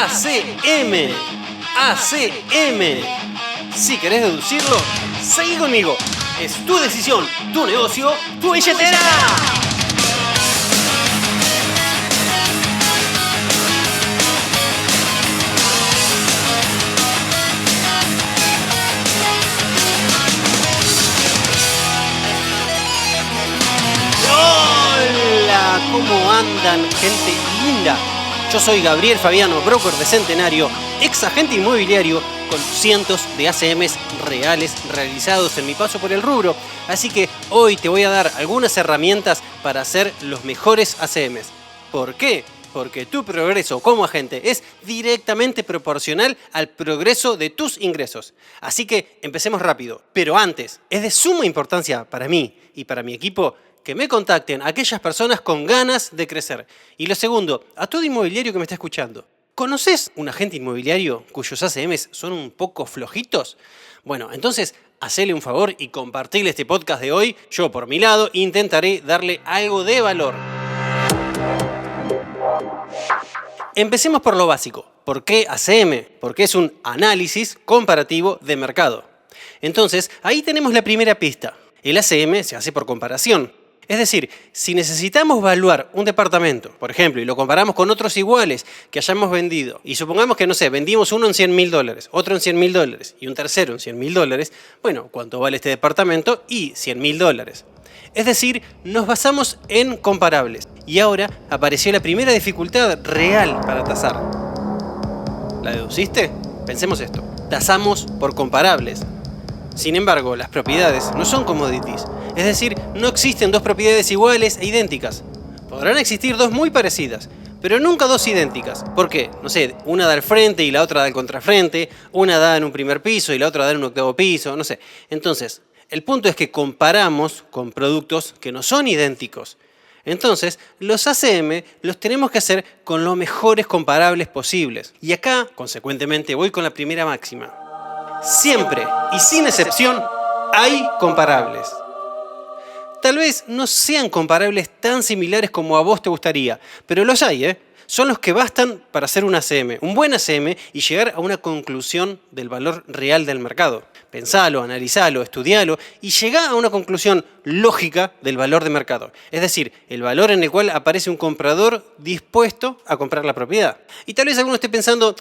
ACM. ACM. Si querés deducirlo, seguí conmigo. Es tu decisión, tu negocio, tu billetera. Hola, ¿cómo andan, gente linda? Yo soy Gabriel Fabiano, broker de Centenario, ex agente inmobiliario con cientos de ACMs reales realizados en mi paso por el rubro. Así que hoy te voy a dar algunas herramientas para hacer los mejores ACMs. ¿Por qué? Porque tu progreso como agente es directamente proporcional al progreso de tus ingresos. Así que empecemos rápido. Pero antes, es de suma importancia para mí y para mi equipo que me contacten aquellas personas con ganas de crecer. Y lo segundo, a todo inmobiliario que me está escuchando. ¿Conoces un agente inmobiliario cuyos ACMs son un poco flojitos? Bueno, entonces hacele un favor y compartirle este podcast de hoy. Yo, por mi lado, intentaré darle algo de valor. Empecemos por lo básico. ¿Por qué ACM? Porque es un análisis comparativo de mercado. Entonces, ahí tenemos la primera pista. El ACM se hace por comparación. Es decir, si necesitamos evaluar un departamento, por ejemplo, y lo comparamos con otros iguales que hayamos vendido, y supongamos que, no sé, vendimos uno en $100.000, otro en $100.000 y un tercero en $100.000, bueno, ¿cuánto vale este departamento? Y $100.000. Es decir, nos basamos en comparables. Y ahora apareció la primera dificultad real para tasar. ¿La deduciste? Pensemos esto. Tasamos por comparables. Sin embargo, las propiedades no son commodities. Es decir, no existen dos propiedades iguales e idénticas. Podrán existir dos muy parecidas, pero nunca dos idénticas. ¿Por qué? No sé, una da al frente y la otra da al contrafrente, una da en un primer piso y la otra da en un octavo piso, no sé. Entonces, el punto es que comparamos con productos que no son idénticos. Entonces, los ACM los tenemos que hacer con los mejores comparables posibles. Y acá, consecuentemente, voy con la primera máxima. Siempre y sin excepción hay comparables. Tal vez no sean comparables tan similares como a vos te gustaría, pero los hay, ¿eh? Son los que bastan para hacer un ACM, un buen ACM y llegar a una conclusión del valor real del mercado. Pensalo, analizalo, estudialo y llegá a una conclusión lógica del valor de mercado. Es decir, el valor en el cual aparece un comprador dispuesto a comprar la propiedad. Y tal vez alguno esté pensando,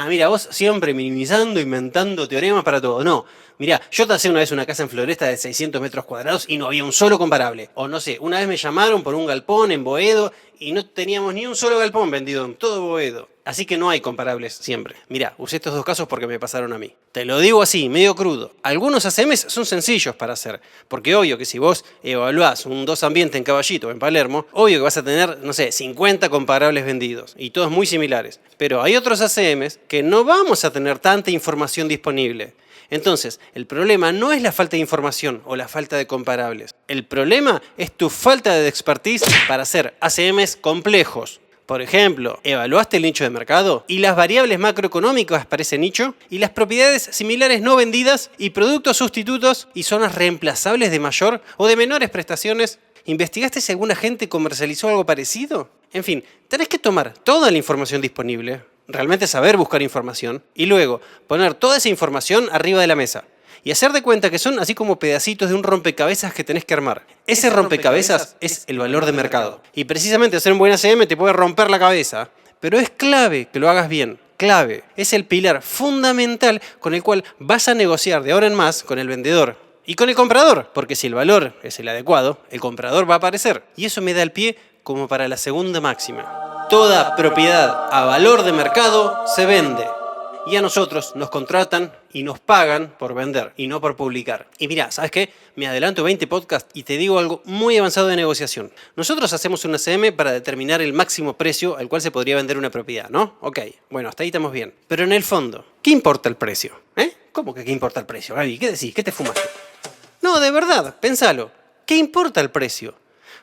mira, vos siempre minimizando, inventando teoremas para todo. No, mirá, yo tasé una vez una casa en Floresta de 600 metros cuadrados y no había un solo comparable. O no sé, una vez me llamaron por un galpón en Boedo y no teníamos ni un solo galpón vendido en todo Boedo. Así que no hay comparables siempre. Mirá, usé estos dos casos porque me pasaron a mí. Te lo digo así, medio crudo. Algunos ACMs son sencillos para hacer, porque obvio que si vos evaluás un dos ambiente en Caballito o en Palermo, obvio que vas a tener, no sé, 50 comparables vendidos, y todos muy similares. Pero hay otros ACMs que no vamos a tener tanta información disponible. Entonces, el problema no es la falta de información o la falta de comparables. El problema es tu falta de expertise para hacer ACMs complejos. Por ejemplo, ¿evaluaste el nicho de mercado? ¿Y las variables macroeconómicas para ese nicho? ¿Y las propiedades similares no vendidas? ¿Y productos sustitutos? ¿Y zonas reemplazables de mayor o de menores prestaciones? ¿Investigaste si alguna gente comercializó algo parecido? En fin, tenés que tomar toda la información disponible, realmente saber buscar información, y luego poner toda esa información arriba de la mesa. Y hacer de cuenta que son así como pedacitos de un rompecabezas que tenés que armar. Ese rompecabezas es el valor de mercado. Y precisamente hacer un buen ACM te puede romper la cabeza. Pero es clave que lo hagas bien. Clave. Es el pilar fundamental con el cual vas a negociar de ahora en más con el vendedor. Y con el comprador. Porque si el valor es el adecuado, el comprador va a aparecer. Y eso me da el pie como para la segunda máxima. Toda propiedad a valor de mercado se vende. Y a nosotros nos contratan y nos pagan por vender y no por publicar. Y mirá, ¿sabes qué? Me adelanto 20 podcasts y te digo algo muy avanzado de negociación. Nosotros hacemos un ACM para determinar el máximo precio al cual se podría vender una propiedad, ¿no? Ok, bueno, hasta ahí estamos bien. Pero en el fondo, ¿qué importa el precio? ¿Cómo que qué importa el precio, Gaby? ¿Qué decís? ¿Qué te fumaste? No, de verdad, pensalo. ¿Qué importa el precio?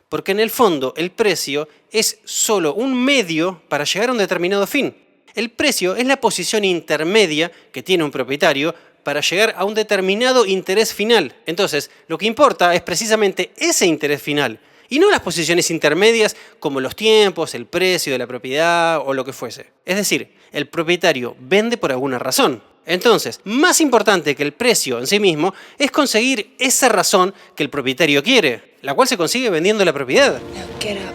Porque en el fondo el precio es solo un medio para llegar a un determinado fin. El precio es la posición intermedia que tiene un propietario para llegar a un determinado interés final. Entonces, lo que importa es precisamente ese interés final y no las posiciones intermedias como los tiempos, el precio de la propiedad o lo que fuese. Es decir, el propietario vende por alguna razón. Entonces, más importante que el precio en sí mismo es conseguir esa razón que el propietario quiere, la cual se consigue vendiendo la propiedad. Now get up.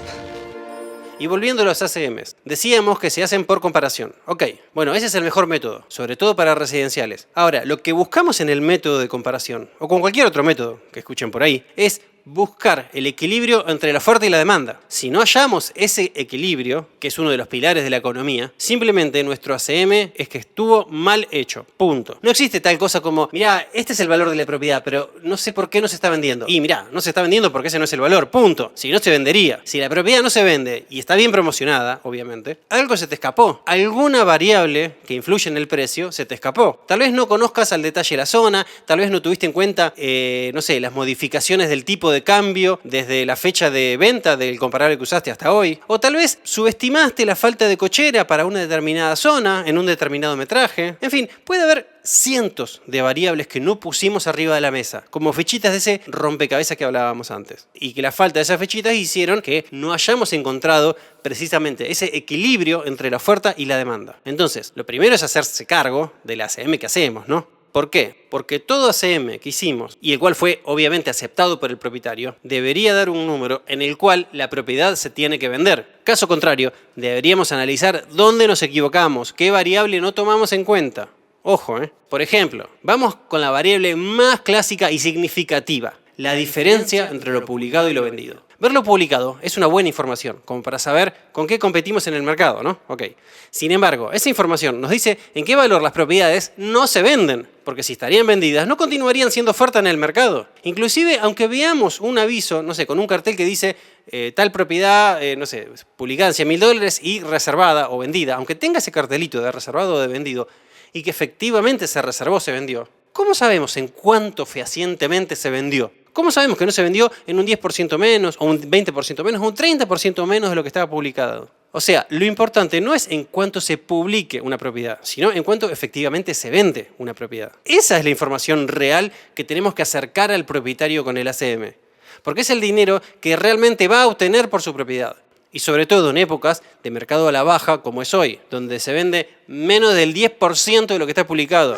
Y volviendo a los ACMs, decíamos que se hacen por comparación. Ok, bueno, ese es el mejor método, sobre todo para residenciales. Ahora, lo que buscamos en el método de comparación, o con cualquier otro método que escuchen por ahí, es buscar el equilibrio entre la oferta y la demanda. Si no hallamos ese equilibrio, que es uno de los pilares de la economía, simplemente nuestro ACM es que estuvo mal hecho. Punto. No existe tal cosa como, mirá, este es el valor de la propiedad, pero no sé por qué no se está vendiendo. Y mirá, no se está vendiendo porque ese no es el valor. Punto. Si no, se vendería. Si la propiedad no se vende y está bien promocionada, obviamente, algo se te escapó. Alguna variable que influye en el precio se te escapó. Tal vez no conozcas al detalle la zona, tal vez no tuviste en cuenta, no sé, las modificaciones del tipo de cambio desde la fecha de venta del comparable que usaste hasta hoy, o tal vez subestimaste la falta de cochera para una determinada zona en un determinado metraje. En fin, puede haber cientos de variables que no pusimos arriba de la mesa, como fichitas de ese rompecabezas que hablábamos antes, y que la falta de esas fichitas hicieron que no hayamos encontrado precisamente ese equilibrio entre la oferta y la demanda. Entonces, lo primero es hacerse cargo del ACM que hacemos, ¿no? ¿Por qué? Porque todo ACM que hicimos, y el cual fue obviamente aceptado por el propietario, debería dar un número en el cual la propiedad se tiene que vender. Caso contrario, deberíamos analizar dónde nos equivocamos, qué variable no tomamos en cuenta. Ojo, ¿eh? Por ejemplo, vamos con la variable más clásica y significativa, la diferencia entre lo publicado y lo vendido. Ver lo publicado es una buena información, como para saber con qué competimos en el mercado, ¿no? Ok. Sin embargo, esa información nos dice en qué valor las propiedades no se venden, porque si estarían vendidas, no continuarían siendo oferta en el mercado. Inclusive, aunque veamos un aviso, no sé, con un cartel que dice tal propiedad, no sé, publicada en $100.000 y reservada o vendida, aunque tenga ese cartelito de reservado o de vendido, y que efectivamente se reservó, se vendió, ¿cómo sabemos en cuánto fehacientemente se vendió? ¿Cómo sabemos que no se vendió en un 10% menos, o un 20% menos, o un 30% menos de lo que estaba publicado? O sea, lo importante no es en cuánto se publique una propiedad, sino en cuánto efectivamente se vende una propiedad. Esa es la información real que tenemos que acercar al propietario con el ACM, porque es el dinero que realmente va a obtener por su propiedad. Y sobre todo en épocas de mercado a la baja como es hoy, donde se vende menos del 10% de lo que está publicado.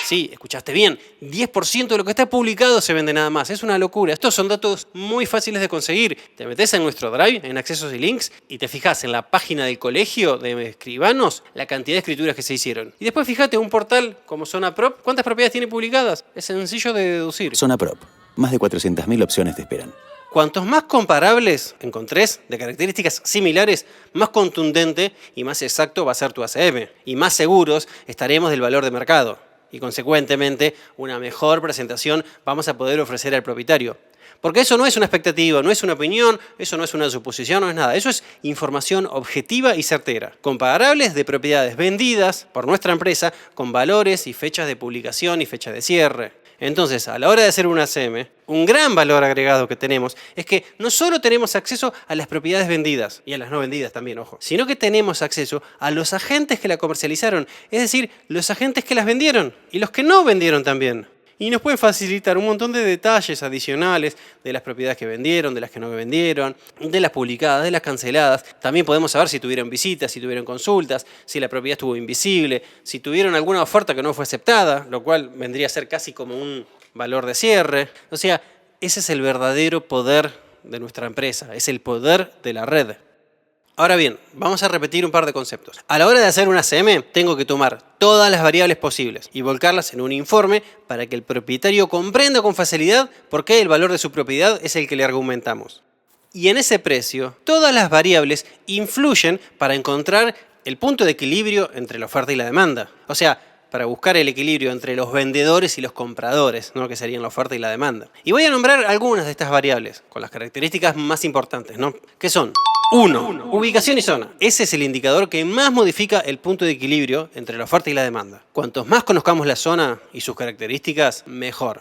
Sí, escuchaste bien, 10% de lo que está publicado se vende nada más. Es una locura. Estos son datos muy fáciles de conseguir. Te metes en nuestro Drive, en accesos y links, y te fijas en la página del colegio de escribanos la cantidad de escrituras que se hicieron. Y después fíjate un portal como ZonaProp, ¿cuántas propiedades tiene publicadas? Es sencillo de deducir. ZonaProp, más de 400.000 opciones te esperan. Cuantos más comparables encontrés de características similares, más contundente y más exacto va a ser tu ACM. Y más seguros estaremos del valor de mercado. Y consecuentemente, una mejor presentación vamos a poder ofrecer al propietario. Porque eso no es una expectativa, no es una opinión, eso no es una suposición, no es nada. Eso es información objetiva y certera. Comparables de propiedades vendidas por nuestra empresa con valores y fechas de publicación y fecha de cierre. Entonces, a la hora de hacer un ACM, un gran valor agregado que tenemos es que no solo tenemos acceso a las propiedades vendidas, y a las no vendidas también, ojo, sino que tenemos acceso a los agentes que la comercializaron, es decir, los agentes que las vendieron y los que no vendieron también. Y nos pueden facilitar un montón de detalles adicionales de las propiedades que vendieron, de las que no vendieron, de las publicadas, de las canceladas. También podemos saber si tuvieron visitas, si tuvieron consultas, si la propiedad estuvo invisible, si tuvieron alguna oferta que no fue aceptada, lo cual vendría a ser casi como un valor de cierre. O sea, ese es el verdadero poder de nuestra empresa, es el poder de la red. Ahora bien, vamos a repetir un par de conceptos. A la hora de hacer un ACM, tengo que tomar todas las variables posibles y volcarlas en un informe para que el propietario comprenda con facilidad por qué el valor de su propiedad es el que le argumentamos. Y en ese precio, todas las variables influyen para encontrar el punto de equilibrio entre la oferta y la demanda. O sea, para buscar el equilibrio entre los vendedores y los compradores, ¿no? Que serían la oferta y la demanda. Y voy a nombrar algunas de estas variables, con las características más importantes, ¿no? Que son: 1. Ubicación y zona. Ese es el indicador que más modifica el punto de equilibrio entre la oferta y la demanda. Cuantos más conozcamos la zona y sus características, mejor.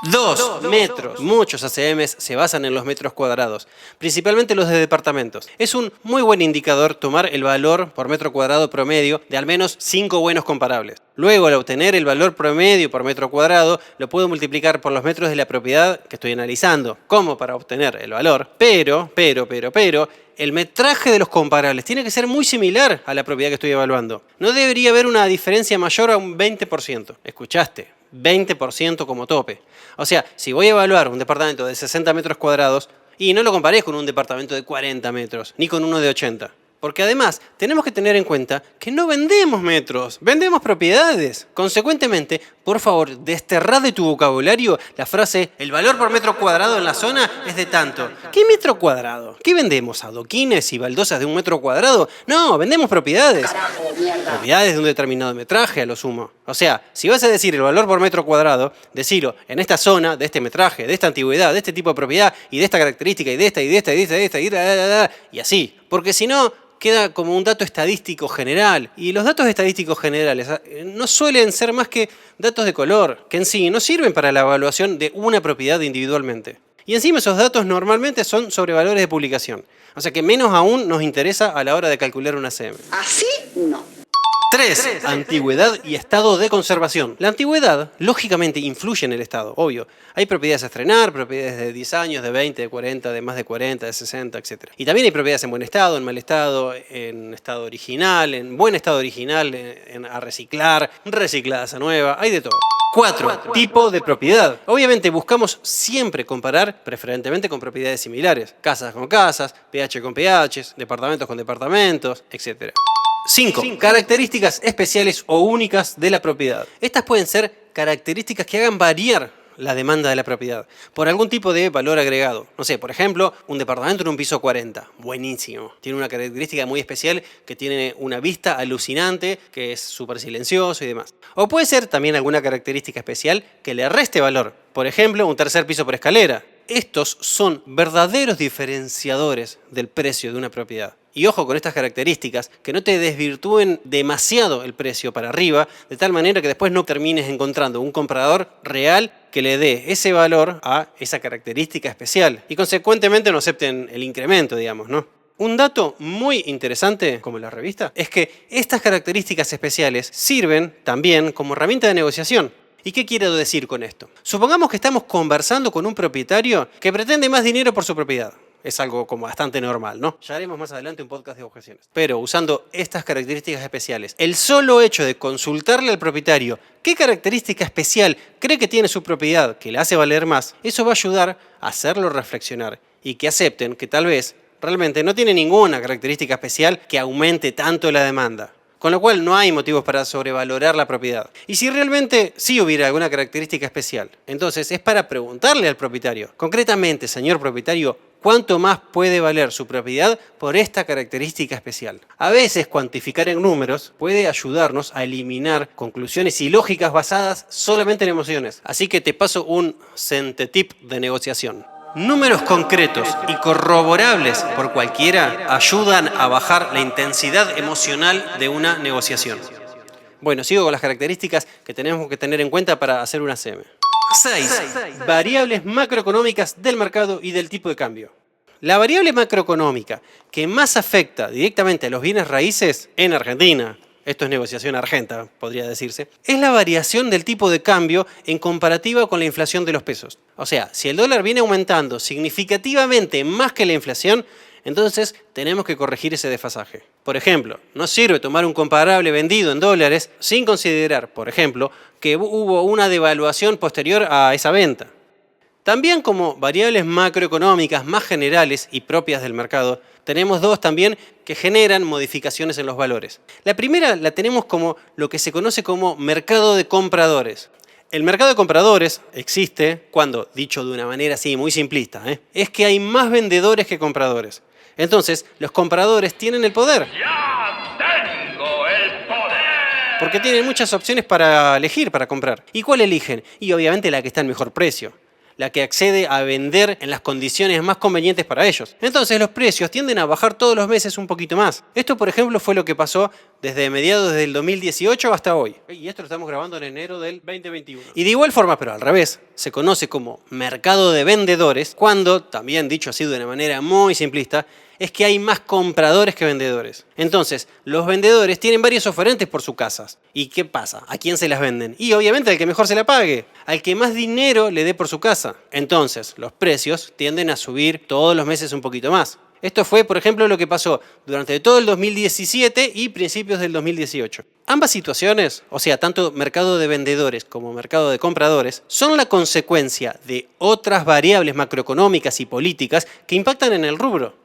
2 metros. Muchos ACMs se basan en los metros cuadrados, principalmente los de departamentos. Es un muy buen indicador tomar el valor por metro cuadrado promedio de al menos 5 buenos comparables. Luego, al obtener el valor promedio por metro cuadrado, lo puedo multiplicar por los metros de la propiedad que estoy analizando, como para obtener el valor. Pero, el metraje de los comparables tiene que ser muy similar a la propiedad que estoy evaluando. No debería haber una diferencia mayor a un 20%. ¿Escuchaste? 20% como tope. O sea, si voy a evaluar un departamento de 60 metros cuadrados, y no lo comparé con un departamento de 40 metros, ni con uno de 80. Porque además, tenemos que tener en cuenta que no vendemos metros, vendemos propiedades. Consecuentemente, por favor, desterrad de tu vocabulario la frase el valor por metro cuadrado en la zona es de tanto. ¿Qué metro cuadrado? ¿Qué vendemos? ¿Adoquines y baldosas de un metro cuadrado? No, vendemos propiedades. Propiedades de un determinado metraje, a lo sumo. O sea, si vas a decir el valor por metro cuadrado, decilo en esta zona, de este metraje, de esta antigüedad, de este tipo de propiedad, y de esta característica, y de esta, y de esta, y de esta, y de esta, y así. Porque si no, queda como un dato estadístico general. Y los datos estadísticos generales no suelen ser más que datos de color, que en sí no sirven para la evaluación de una propiedad individualmente. Y encima esos datos normalmente son sobre valores de publicación. O sea que menos aún nos interesa a la hora de calcular una ACM. Así no. 3. Antigüedad y estado de conservación. La antigüedad, lógicamente, influye en el estado, obvio. Hay propiedades a estrenar, propiedades de 10 años, de 20, de 40, de más de 40, de 60, etc. Y también hay propiedades en buen estado, en mal estado, en estado original, en buen estado original, a reciclar, recicladas a nueva, hay de todo. 4. Tipo de propiedad. Obviamente buscamos siempre comparar, preferentemente con propiedades similares. Casas con casas, PH con PHs, departamentos con departamentos, etc. 5. Características especiales o únicas de la propiedad. Estas pueden ser características que hagan variar la demanda de la propiedad por algún tipo de valor agregado. No sé, por ejemplo, un departamento en un piso 40. Buenísimo. Tiene una característica muy especial que tiene una vista alucinante, que es súper silencioso y demás. O puede ser también alguna característica especial que le reste valor. Por ejemplo, un tercer piso por escalera. Estos son verdaderos diferenciadores del precio de una propiedad. Y ojo con estas características, que no te desvirtúen demasiado el precio para arriba, de tal manera que después no termines encontrando un comprador real que le dé ese valor a esa característica especial y consecuentemente no acepten el incremento, digamos, ¿no? Un dato muy interesante, como la revista, es que estas características especiales sirven también como herramienta de negociación. ¿Y qué quiero decir con esto? Supongamos que estamos conversando con un propietario que pretende más dinero por su propiedad. Es algo como bastante normal, ¿no? Ya haremos más adelante un podcast de objeciones. Pero usando estas características especiales, el solo hecho de consultarle al propietario qué característica especial cree que tiene su propiedad que le hace valer más, eso va a ayudar a hacerlo reflexionar y que acepten que tal vez realmente no tiene ninguna característica especial que aumente tanto la demanda. Con lo cual no hay motivos para sobrevalorar la propiedad. Y si realmente sí hubiera alguna característica especial, entonces es para preguntarle al propietario, concretamente, señor propietario, ¿cuánto más puede valer su propiedad por esta característica especial? A veces cuantificar en números puede ayudarnos a eliminar conclusiones ilógicas basadas solamente en emociones. Así que te paso un centetip de negociación. Números concretos y corroborables por cualquiera ayudan a bajar la intensidad emocional de una negociación. Bueno, sigo con las características que tenemos que tener en cuenta para hacer una ACM. 6. Variables macroeconómicas del mercado y del tipo de cambio. La variable macroeconómica que más afecta directamente a los bienes raíces en Argentina, esto es negociación argenta, podría decirse, es la variación del tipo de cambio en comparativa con la inflación de los pesos. O sea, si el dólar viene aumentando significativamente más que la inflación, entonces tenemos que corregir ese desfasaje. Por ejemplo, no sirve tomar un comparable vendido en dólares sin considerar, por ejemplo, que hubo una devaluación posterior a esa venta. También como variables macroeconómicas más generales y propias del mercado, tenemos dos también que generan modificaciones en los valores. La primera la tenemos como lo que se conoce como mercado de compradores. El mercado de compradores existe cuando, dicho de una manera así muy simplista, es que hay más vendedores que compradores. Entonces, los compradores tienen el poder. ¡Ya tengo el poder! Porque tienen muchas opciones para elegir, para comprar. ¿Y cuál eligen? Y obviamente la que está en mejor precio. La que accede a vender en las condiciones más convenientes para ellos. Entonces los precios tienden a bajar todos los meses un poquito más. Esto, por ejemplo, fue lo que pasó desde mediados del 2018 hasta hoy. Y esto lo estamos grabando en enero del 2021. Y de igual forma, pero al revés, se conoce como mercado de vendedores cuando, también dicho así de una manera muy simplista, es que hay más compradores que vendedores. Entonces, los vendedores tienen varios oferentes por sus casas. ¿Y qué pasa? ¿A quién se las venden? Y obviamente al que mejor se la pague, al que más dinero le dé por su casa. Entonces, los precios tienden a subir todos los meses un poquito más. Esto fue, por ejemplo, lo que pasó durante todo el 2017 y principios del 2018. Ambas situaciones, o sea, tanto mercado de vendedores como mercado de compradores, son la consecuencia de otras variables macroeconómicas y políticas que impactan en el rubro.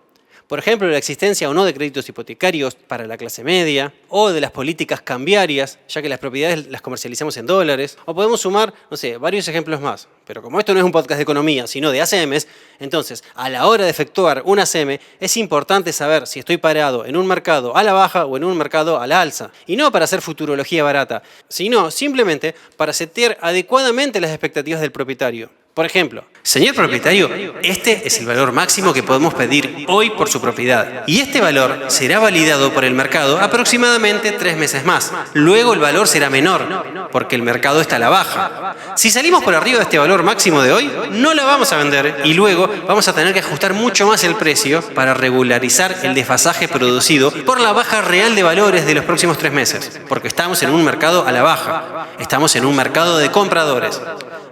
Por ejemplo, la existencia o no de créditos hipotecarios para la clase media, o de las políticas cambiarias, ya que las propiedades las comercializamos en dólares, o podemos sumar, no sé, varios ejemplos más. Pero como esto no es un podcast de economía, sino de ACMs, entonces, a la hora de efectuar un ACM, es importante saber si estoy parado en un mercado a la baja o en un mercado a la alza. Y no para hacer futurología barata, sino simplemente para setear adecuadamente las expectativas del propietario. Por ejemplo, señor propietario, este es el valor máximo que podemos pedir hoy por su propiedad. Y este valor será validado por el mercado aproximadamente 3 meses más. Luego el valor será menor, porque el mercado está a la baja. Si salimos por arriba de este valor máximo de hoy, no la vamos a vender y luego vamos a tener que ajustar mucho más el precio para regularizar el desfasaje producido por la baja real de valores de los próximos 3 meses. Porque estamos en un mercado a la baja. Estamos en un mercado de compradores.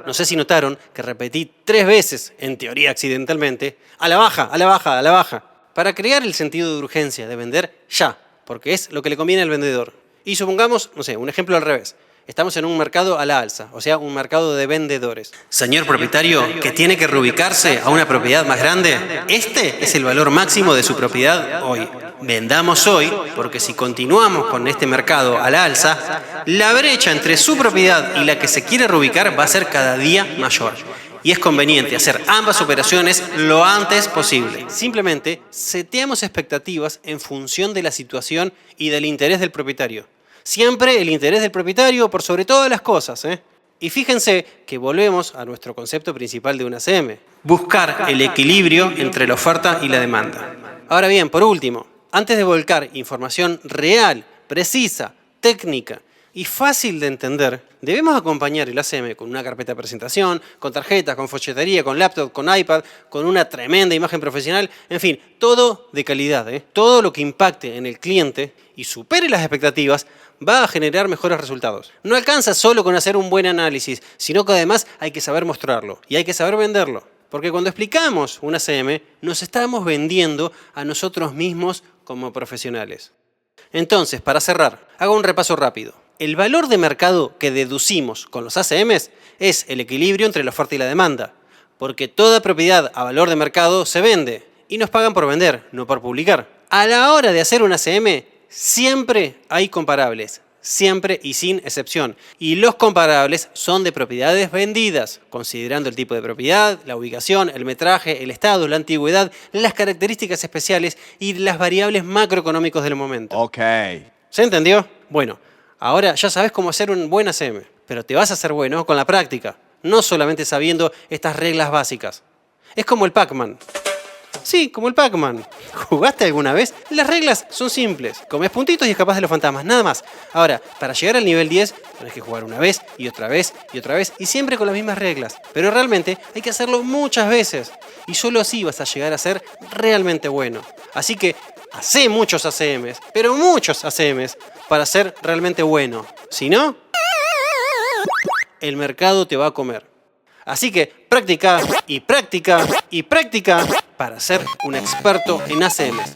No sé si notaron que repetí 3 veces, en teoría accidentalmente, a la baja, a la baja, a la baja, para crear el sentido de urgencia de vender ya, porque es lo que le conviene al vendedor. Y supongamos, no sé, un ejemplo al revés. Estamos en un mercado a la alza, o sea, un mercado de vendedores. Señor propietario, que tiene que reubicarse a una propiedad más grande, este es el valor máximo de su propiedad hoy. Vendamos hoy, porque si continuamos con este mercado a la alza, la brecha entre su propiedad y la que se quiere reubicar va a ser cada día mayor. Y es conveniente hacer ambas operaciones lo antes posible. Simplemente seteamos expectativas en función de la situación y del interés del propietario. Siempre el interés del propietario por sobre todas las cosas, ¿eh? Y fíjense que volvemos a nuestro concepto principal de un ACM. Buscar el equilibrio entre la oferta y la demanda. Ahora bien, por último, antes de volcar información real, precisa, técnica y fácil de entender, debemos acompañar el ACM con una carpeta de presentación, con tarjetas, con folletería, con laptop, con iPad, con una tremenda imagen profesional, en fin, todo de calidad, ¿eh? Todo lo que impacte en el cliente y supere las expectativas va a generar mejores resultados. No alcanza solo con hacer un buen análisis, sino que además hay que saber mostrarlo y hay que saber venderlo. Porque cuando explicamos un ACM, nos estamos vendiendo a nosotros mismos como profesionales. Entonces, para cerrar, hago un repaso rápido. El valor de mercado que deducimos con los ACMs es el equilibrio entre la oferta y la demanda. Porque toda propiedad a valor de mercado se vende y nos pagan por vender, no por publicar. A la hora de hacer un ACM, siempre hay comparables. Siempre y sin excepción. Y los comparables son de propiedades vendidas, considerando el tipo de propiedad, la ubicación, el metraje, el estado, la antigüedad, las características especiales y las variables macroeconómicas del momento. Ok. ¿Se entendió? Bueno, ahora ya sabes cómo hacer un buen ACM, pero te vas a hacer bueno con la práctica, no solamente sabiendo estas reglas básicas. Es como el Pac-Man. Sí, como el Pac-Man. ¿Jugaste alguna vez? Las reglas son simples. Comes puntitos y escapás de los fantasmas, nada más. Ahora, para llegar al nivel 10, tenés que jugar una vez y otra vez y otra vez y siempre con las mismas reglas. Pero realmente hay que hacerlo muchas veces. Y solo así vas a llegar a ser realmente bueno. Así que, hacé muchos ACMs, pero muchos ACMs, para ser realmente bueno. Si no, el mercado te va a comer. Así que practica y practica y practica para ser un experto en ACMs.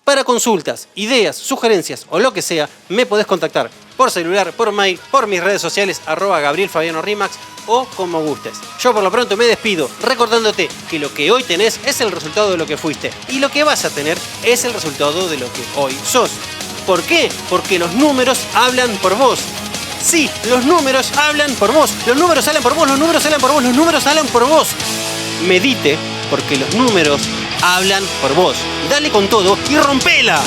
Para consultas, ideas, sugerencias o lo que sea, me podés contactar por celular, por mail, por mis redes sociales, @GabrielFabianoRimax o como gustes. Yo por lo pronto me despido recordándote que lo que hoy tenés es el resultado de lo que fuiste y lo que vas a tener es el resultado de lo que hoy sos. ¿Por qué? Porque los números hablan por vos. Sí, los números hablan por vos. Los números hablan por vos, los números hablan por vos, los números hablan por vos. Medite, porque los números hablan por vos. Dale con todo y rompela.